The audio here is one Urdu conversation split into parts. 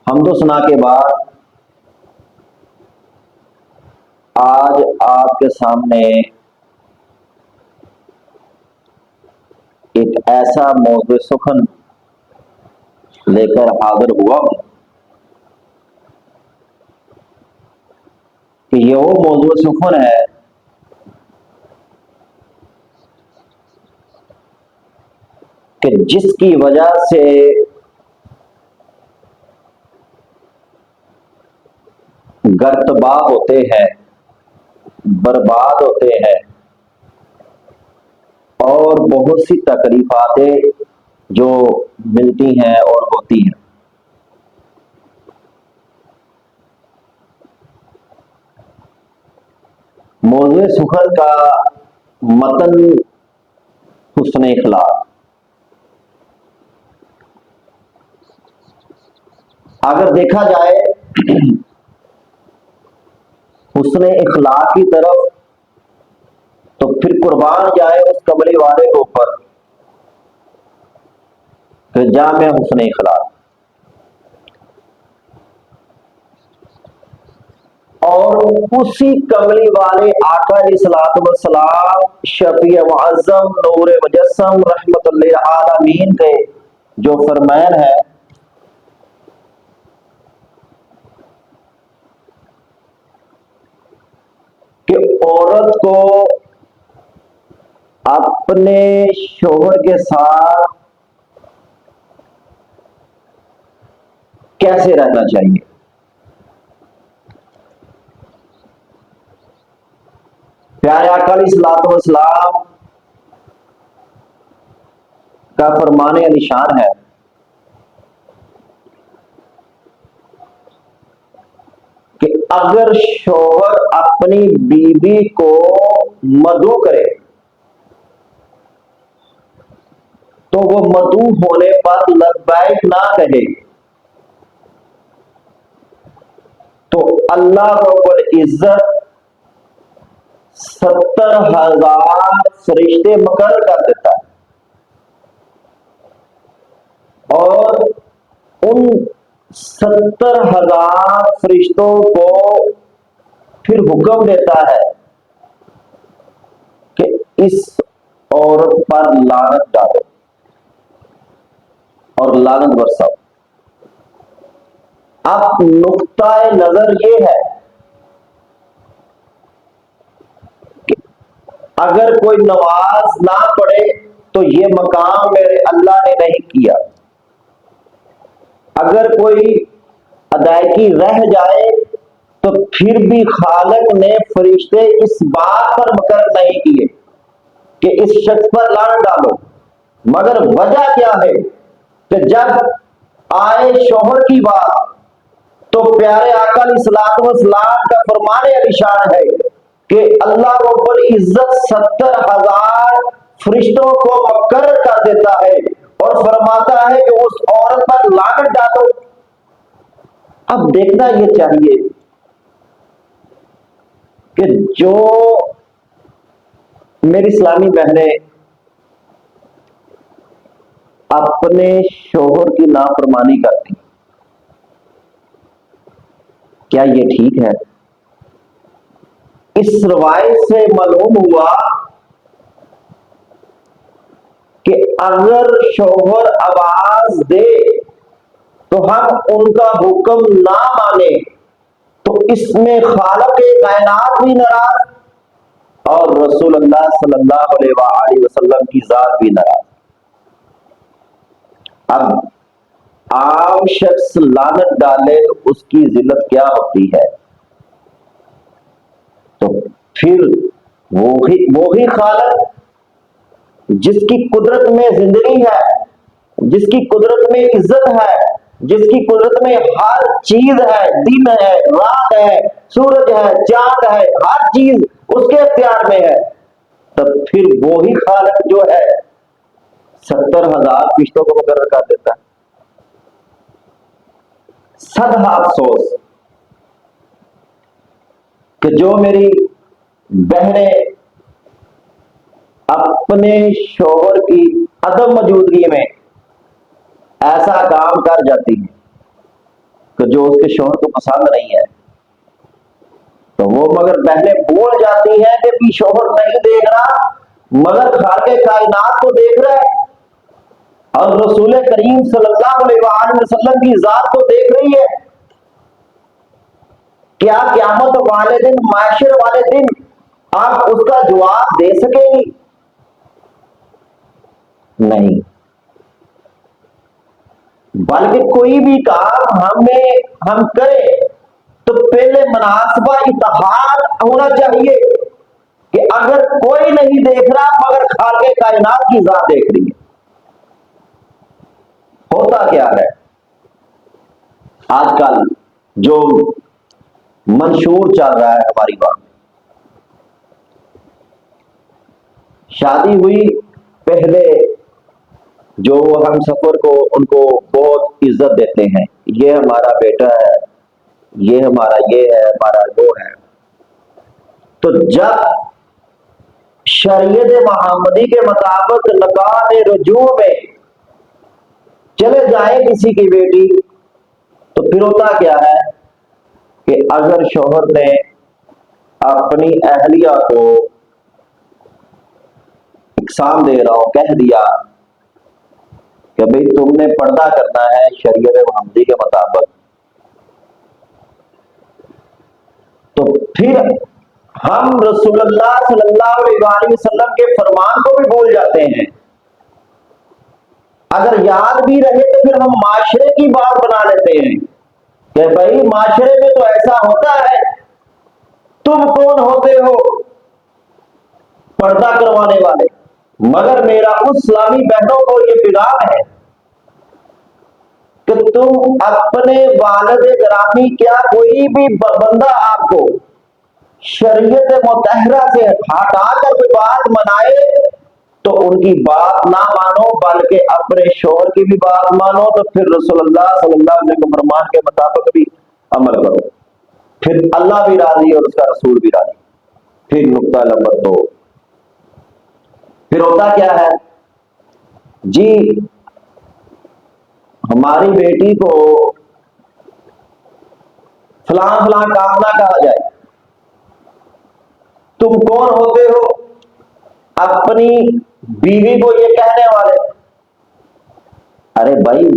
حمد و ثنا کے بعد آج آپ کے سامنے ایک ایسا موضوع سخن لے کر حاضر ہوا ہوں کہ یہ وہ موضوع سخن ہے کہ جس کی وجہ سے گرتباہ ہوتے ہیں، برباد ہوتے ہیں اور بہت سی تکلیفاتیں جو ملتی ہیں اور ہوتی ہیں۔ موضوع سخن کا متن حسن اخلاق۔ اگر دیکھا جائے حسن اخلاق کی طرف تو پھر قربان جائے اس کملی والے کے اوپر کہ جامع حسن اخلاق، اور اسی کملی والے آقا علیہ الصلوۃ والسلام شفیع معظم نور مجسم رحمت للعالمین کے جو فرمان ہے کہ عورت کو اپنے شوہر کے ساتھ کیسے رہنا چاہیے۔ پیارے آقا علیہ الصلوۃ والسلام کا فرمان علی شان ہے کہ اگر شوہر اپنی بیوی کو مدعو کرے تو وہ مدعو ہونے پر لبیک نہ کہے تو اللہ رب العزت 70,000 فرشتے مقرر کر دیتا ہے اور ان 70,000 فرشتوں کو پھر حکم دیتا ہے کہ اس عورت پر لعنت ڈالو اور لعنت برساؤ۔ اب نقطہ نظر یہ ہے کہ اگر کوئی نماز نہ پڑھے تو یہ مقام میرے اللہ نے نہیں کیا، اگر کوئی ادائیگی رہ جائے تو پھر بھی خالق نے فرشتے اس بات پر مقرر نہیں کیے کہ اس شخص پر لعنت ڈالو، مگر وجہ کیا ہے کہ جب آئے شوہر کی بات تو پیارے آقا علیہ الصلوۃ والسلام کا فرمان علی شان ہے کہ اللہ رب العزت 70,000 فرشتوں کو مقرر کر دیتا ہے اور فرماتا ہے کہ اس عورت پر لعنت ڈالو۔ اب دیکھنا یہ چاہیے کہ جو میری اسلامی بہنیں اپنے شوہر کی نافرمانی کرتی، کیا یہ ٹھیک ہے؟ اس روایت سے معلوم ہوا کہ اگر شوہر آواز دے تو ہم ان کا حکم نہ مانے تو اس میں خالق کائنات بھی ناراض اور رسول اللہ صلی اللہ علیہ وآلہ وسلم کی ذات بھی ناراض۔ اب عام شخص لعنت ڈالے تو اس کی ذلت کیا ہوتی ہے؟ تو پھر وہی خالق جس کی قدرت میں زندگی ہے، جس کی قدرت میں عزت ہے، جس کی قدرت میں ہر چیز ہے، دن ہے، رات ہے، سورج ہے، چاند ہے، ہر چیز اس کے اختیار میں ہے، تب پھر وہی خالق جو ہے 70,000 فرشتوں کو مقرر کر دیتا ہے۔ صدہا افسوس کہ جو میری بہنیں اپنے شوہر کی عدم موجودگی میں ایسا کام کر جاتی ہیں کہ جو اس کے شوہر کو پسند نہیں ہے، تو وہ مگر بہنیں بھول جاتی ہیں کہ بھی شوہر نہیں دیکھ رہا مگر خالق کائنات کو دیکھ رہا ہے، اور رسول کریم صلی اللہ علیہ وآلہ وسلم کی ذات کو دیکھ رہی ہے۔ کیا قیامت والے دن، معاشر والے دن آپ اس کا جواب دے سکیں گی؟ نہیں۔ بلکہ کوئی بھی کام ہم کریں تو پہلے مناسبہ اتحاد ہونا چاہیے کہ اگر کوئی نہیں دیکھ رہا مگر خالق کائنات کی ذات دیکھ رہی ہے۔ ہوتا کیا ہے آج کل جو منشور چل رہا ہے ہماری بات میں، شادی ہوئی پہلے جو ہم سفر کو ان کو بہت عزت دیتے ہیں، یہ ہمارا بیٹا ہے، یہ ہمارا یہ ہے، ہمارا وہ ہے۔ تو جب شریعت محمدی کے مطابق نکاح رجوع میں چلے جائے کسی کی بیٹی، تو پھر ہوتا کیا ہے کہ اگر شوہر نے اپنی اہلیہ کو اقسام دے رہا ہو، کہہ دیا کہ بھئی تم نے پردہ کرنا ہے شریعت محمدی کے مطابق، تو پھر ہم رسول اللہ صلی اللہ علیہ وآلہ وسلم کے فرمان کو بھی بھول جاتے ہیں۔ اگر یاد بھی رہے تو پھر ہم معاشرے کی بات بنا لیتے ہیں کہ بھائی معاشرے میں تو ایسا ہوتا ہے، تم کون ہوتے ہو پردہ کروانے والے؟ مگر میرا اس اسلامی بہنوں کو یہ پیغام ہے کہ تم اپنے والد گرامی، کیا کوئی بھی بندہ آپ کو شریعت مطہرہ سے ہٹا کر کوئی بات منائے تو ان کی بات نہ مانو، بلکہ اپنے شوہر کی بھی بات مانو، تو پھر رسول اللہ صلی اللہ علیہ وسلم کے فرمان کے مطابق بھی عمل کرو، پھر اللہ بھی راضی اور اس کا رسول بھی راضی۔ پھر نقطہ نمبر 2، پھر ہوتا کیا ہے جی، ہماری بیٹی کو فلاں فلاں کام نہ کہا جائے۔ تم کون ہوتے ہو اپنی بیوی کو یہ کہنے والے؟ ارے بھائی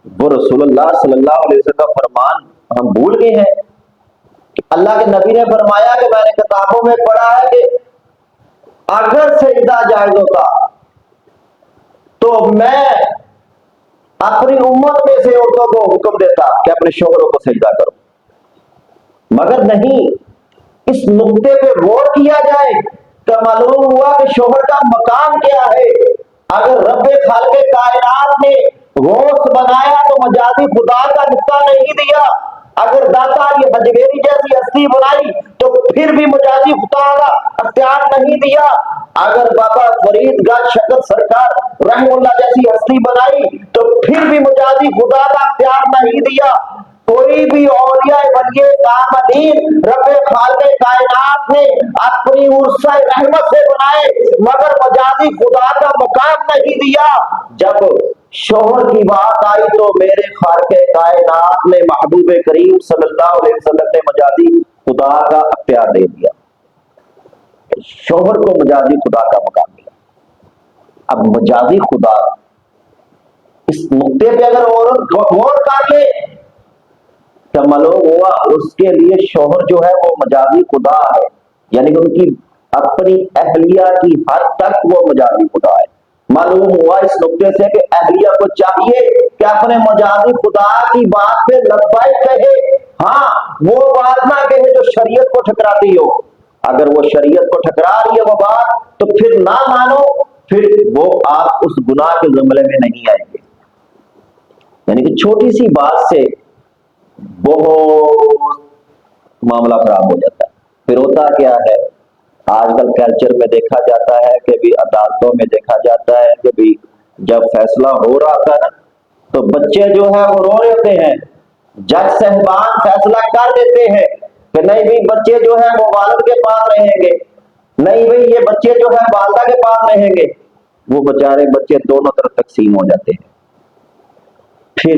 وہ رسول اللہ صلی اللہ علیہ وسلم کا فرمان ہم بھول گئے ہیں کہ اللہ کے نبی نے فرمایا کہ میں نے کتابوں میں پڑھا ہے کہ اگر سجدہ جائز ہوتا تو میں اپنی امت میں سے عورتوں کو حکم دیتا کہ اپنے شوہروں کو سجدہ کرو، مگر نہیں۔ اس نقطے پہ غور کیا جائے تو معلوم ہوا کہ شوہر کا مقام کیا ہے۔ اگر رب خالق کائنات نے غوث بنایا تو مجازی خدا کا نقطہ نہیں دیا، اگر داتا یہ حجویری جیسی ہستی بنائی تو پھر بھی مجازی خدا کا اختیار نہیں دیا، اگر بابا فرید گاہ شکر سرکار رحم اللہ جیسی ہستی بنائی تو پھر بھی مجازی خدا کا اختیار نہیں دیا۔ کوئی بھی اولیاء ولی کاملین رب خالق کائنات نے اپنی عرصہ رحمت سے بنائے مگر مجازی خدا کا مقام نہیں دیا۔ جب شوہر کی بات آئی تو میرے خالق کائنات نے محبوب کریم صلی اللہ علیہ وسلم نے مجازی خدا کا اختیار دے دیا، شوہر کو مجازی خدا کا مقام دیا۔ اب مجازی خدا، اس نقطے پہ اگر عورت غور کر لے تو معلوم ہوا اس کے لیے شوہر جو ہے وہ مجازی خدا ہے، یعنی کہ ان کی اپنی اہلیہ کی حد تک وہ مجازی خدا ہے۔ معلوم ہوا اس نقطے سے کہ اہلیہ کو چاہیے کہ اپنے مجازی خدا کی بات پہ لبیک کہے، ہاں وہ بات نہ کہے جو شریعت کو ٹھکراتی ہو۔ اگر وہ شریعت کو ٹھکرا رہی ہے وہ بات تو پھر نہ مانو، پھر وہ آپ اس گناہ کے زمرے میں نہیں آئیں گے۔ یعنی کہ چھوٹی سی بات سے بہت معاملہ خراب ہو جاتا ہے۔ پھر ہوتا کیا ہے آج کل کلچر میں دیکھا جاتا ہے کہ بھی عدالتوں میں دیکھا جاتا ہے کہ بھی جب فیصلہ ہو رہا تھا نا تو بچے جو ہے وہ رو رہے ہوتے ہیں، جج صاحبان فیصلہ کر دیتے ہیں کہ نہیں بھائی بچے جو ہے وہ والد کے پاس رہیں گے، نہیں بھائی یہ بچے جو ہے والدہ کے پاس رہیں گے، وہ بیچارے بچے دونوں طرف تقسیم ہو جاتے ہیں۔ پھر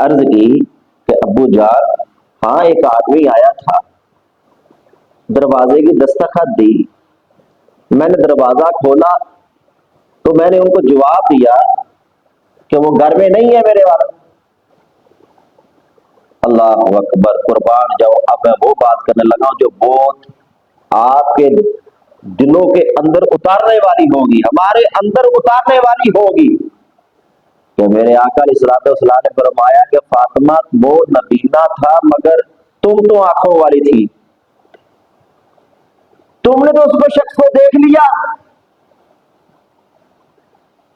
عرض کی کہ ابو جان، ہاں ایک آدمی آیا تھا، دروازے کی دستخط دی، میں نے دروازہ کھولا تو میں نے ان کو جواب دیا کہ وہ گھر میں نہیں ہے میرے والا۔ اللہ اکبر، قربان جاؤ، اب میں وہ بات کرنے لگا ہوں جو بہت آپ کے دلوں کے اندر اتارنے والی ہوگی، ہمارے اندر اتارنے والی ہوگی، کہ میرے آقا علیہ الصلوۃ والسلام نے فرمایا کہ فاطمہ وہ نبینا تھا مگر تم تو آنکھوں والی تھی، تم نے تو اس کو شخص کو دیکھ لیا۔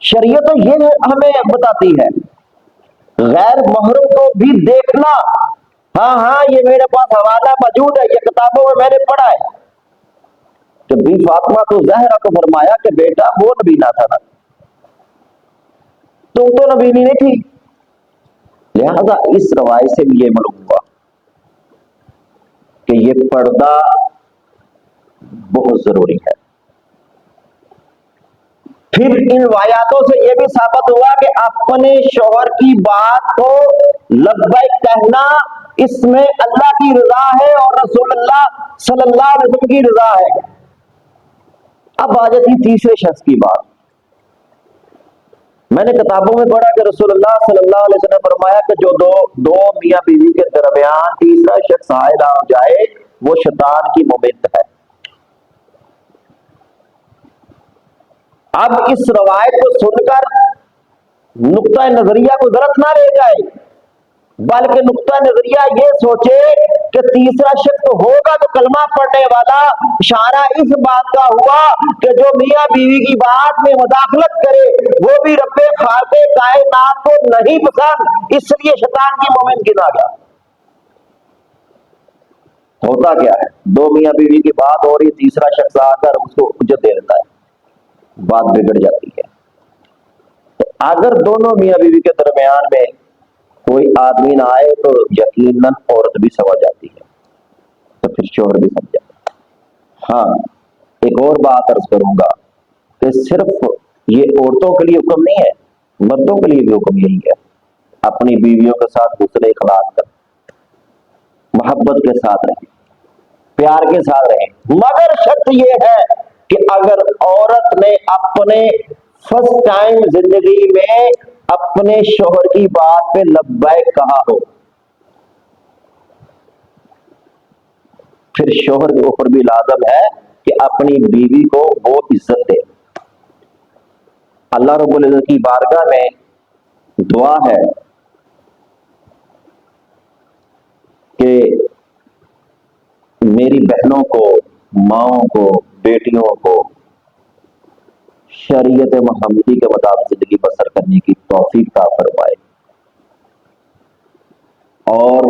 شریعت یہ ہمیں بتاتی ہے غیر محرم کو بھی دیکھنا۔ ہاں ہاں، یہ میرے پاس حوالہ موجود ہے، یہ کتابوں میں نے پڑھا ہے کہ بی فاطمہ تو زہرا کو فرمایا کہ بیٹا وہ نبینا تھا نا، تم تو نبینی نہیں تھی۔ لہذا اس روایت سے بھی یہ معلوم ہوا کہ یہ پردہ بہت ضروری ہے۔ پھر ان روایاتوں سے یہ بھی ثابت ہوا کہ اپنے شوہر کی بات کو لبیک کہنا، اس میں اللہ کی رضا ہے اور رسول اللہ صلی اللہ علیہ وسلم کی رضا ہے۔ اب آ جاتی تیسرے شخص کی بات۔ میں نے کتابوں میں پڑھا کہ رسول اللہ صلی اللہ علیہ وسلم نے فرمایا کہ جو دو میاں بیوی کے درمیان تیسرا شخص حائل آ جائے وہ شیطان کی ممت ہے۔ اب اس روایت کو سن کر نقطہ نظریہ کو غلط نہ رہ جائے، بلکہ نقطہ نظریہ یہ سوچے کہ تیسرا شخص ہوگا تو کلمہ پڑھنے والا۔ اشارہ اس بات کا ہوا کہ جو میاں بیوی کی بات میں مداخلت کرے وہ بھی رب خالق کائنات کو نہیں پسند، اس لیے شیطان کی مومن گنا گیا۔ ہوتا کیا ہے، دو میاں بیوی کی بات ہو رہی، تیسرا شخص آ کر اس کو حجت دے دیتا ہے، بات بگڑ جاتی ہے۔ تو اگر دونوں میاں بیوی کے درمیان میں کوئی آدمی نہ آئے تو یقیناً عورت بھی سمجھ جاتی ہے، تو پھر شوہر بھی سمجھ جاتا ہے۔ ہاں، ایک اور بات عرض کروں گا کہ صرف یہ عورتوں کے لیے حکم نہیں ہے، مردوں کے لیے بھی حکم یہی ہے، اپنی بیویوں کے ساتھ حسن اخلاق کر، محبت کے ساتھ رہیں، پیار کے ساتھ رہیں، مگر شرط یہ ہے کہ اگر عورت نے اپنے فرسٹ ٹائم زندگی میں اپنے شوہر کی بات پہ لبیک کہا ہو، پھر شوہر کے اوپر بھی لازم ہے کہ اپنی بیوی کو وہ عزت دے۔ اللہ رب العزت کی بارگاہ میں دعا ہے کہ میری بہنوں کو، ماؤں کو، بیٹیوں کو شریعت محمدی کے مطابق زندگی بسر کرنے کی توفیق عطا فرمائے اور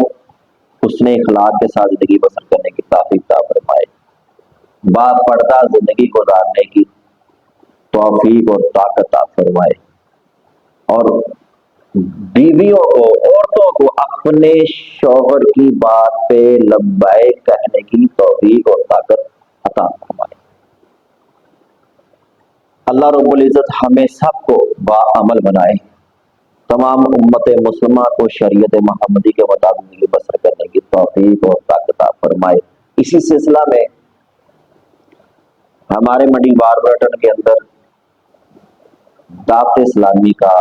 اس نے اخلاق کے ساتھ زندگی بسر کرنے کی توفیق عطا فرمائے، با پردہ زندگی گزارنے کی توفیق اور طاقت عطا فرمائے، اور بیویوں کو، عورتوں کو اپنے شوہر کی بات پہ لبیک کہنے کی توفیق اور طاقت عطا فرمائے۔ اللہ رب العزت ہمیں سب کو باعمل بنائے، تمام امت مسلمہ کو شریعت محمدی کے مطابق زندگی بسر کرنے کی توفیق اور طاقت عطا فرمائے۔ اسی سلسلہ میں ہمارے منڈی باربرٹن کے اندر دعوت اسلامی کا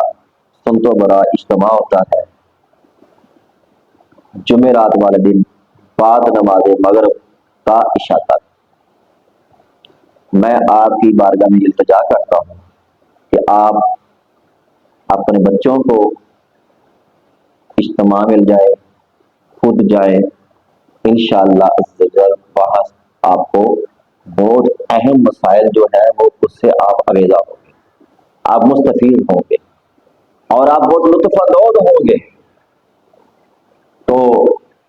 سنت و برا اجتماع ہوتا ہے جمعرات والے دن بعد نماز مغرب تا عشاء تک۔ میں آپ کی بارگاہ میں التجا کرتا ہوں کہ آپ اپنے بچوں کو اجتماع مل جائے، خود جائیں، انشاءاللہ وہاں آپ کو بہت اہم مسائل جو ہے وہ اس سے آپ آگیزہ ہوں گے، آپ مستفید ہوں گے اور آپ بہت لطف اندوز ہوں گے۔ تو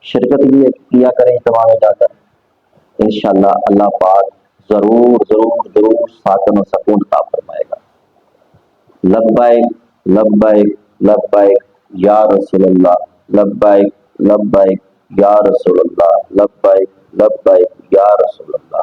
شرکت بھی کیا کریں اجتماع میں جا کر، انشاءاللہ اللہ پاک ضرور ضرور ضرور ساکن و سکون عطا فرمائے گا۔ لبیک لبیک لبیک یا رسول اللہ، لبیک لبیک یا رسول اللہ، لبیک لبیک یا رسول اللہ۔